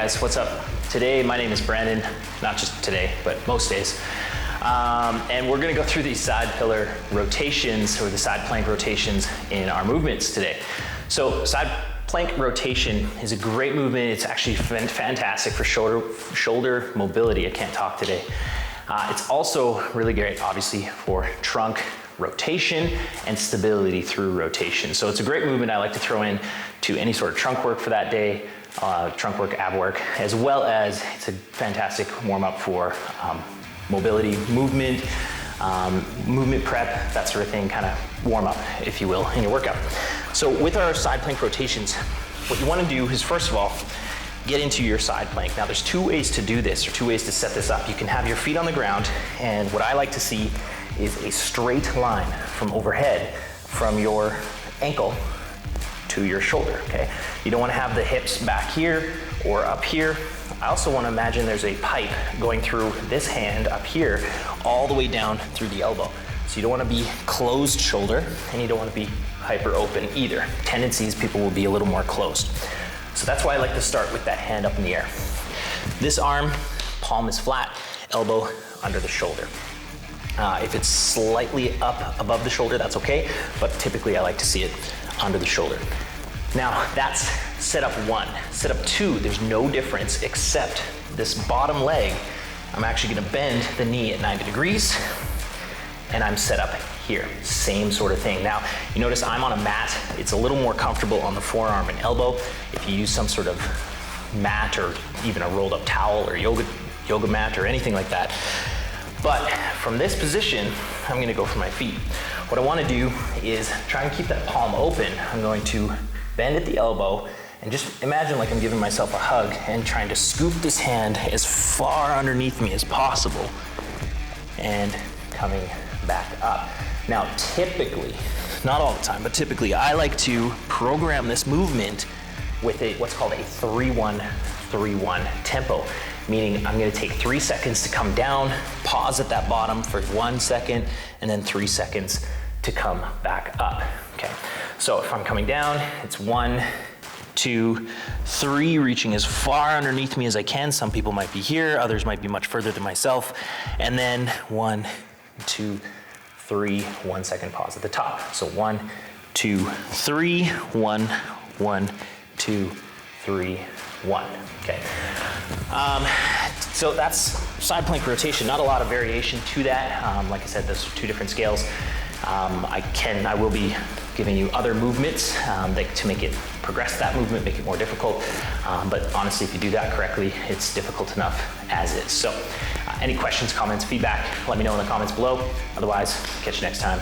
guys, what's up? Today, my name is Brandon, not just today, but most days. And we're gonna go through these side pillar rotations or the side plank rotations in our movements today. So side plank rotation is a great movement. It's actually fantastic for shoulder mobility. I can't talk today. It's also really great, obviously, for trunk rotation and stability through rotation. So it's a great movement I like to throw in to any sort of trunk work for that day, trunk work, ab work, as well as it's a fantastic warm up for mobility, movement, movement prep, that sort of thing, kind of warm up, if you will, in your workout. So with our side plank rotations, what you want to do is, first of all, get into your side plank. Now there's two ways to do this, or two ways to set this up. You can have your feet on the ground, and what I like to see is a straight line from overhead from your ankle to your shoulder, okay? You don't want to have the hips back here or up here. I also want to imagine there's a pipe going through this hand up here all the way down through the elbow. So you don't want to be closed shoulder, and you don't want to be hyper open either. Tendencies, people will be a little more closed. So that's why I like to start with that hand up in the air. This arm, palm is flat, elbow under the shoulder. If it's slightly up above the shoulder, that's okay, but typically I like to see it under the shoulder. Now that's setup one. Setup two, there's no difference except this bottom leg. I'm actually gonna bend the knee at 90 degrees, and I'm set up here. Same sort of thing. Now, you notice I'm on a mat. It's a little more comfortable on the forearm and elbow. If you use some sort of mat or even a rolled up towel or yoga mat or anything like that. But from this position, I'm gonna go for my feet. What I wanna do is try and keep that palm open. I'm going to bend at the elbow and just imagine like I'm giving myself a hug and trying to scoop this hand as far underneath me as possible and coming back up. Now, typically, not all the time, but typically I like to program this movement with what's called a 3-1-3-1 tempo. Meaning I'm gonna take 3 seconds to come down, pause at that bottom for 1 second, and then 3 seconds to come back up, okay? So if I'm coming down, it's 1, 2, 3, reaching as far underneath me as I can. Some people might be here, others might be much further than myself. And then 1, 2, 3, 1 second pause at the top. So 1, 2, 3, 1, 1, 2, 3, 1, okay. So that's side plank rotation. Not a lot of variation to that. Like I said, those are two different scales. I will be giving you other movements to make it progress that movement, make it more difficult. But honestly, if you do that correctly, it's difficult enough as is. So any questions, comments, feedback, let me know in the comments below. Otherwise, catch you next time.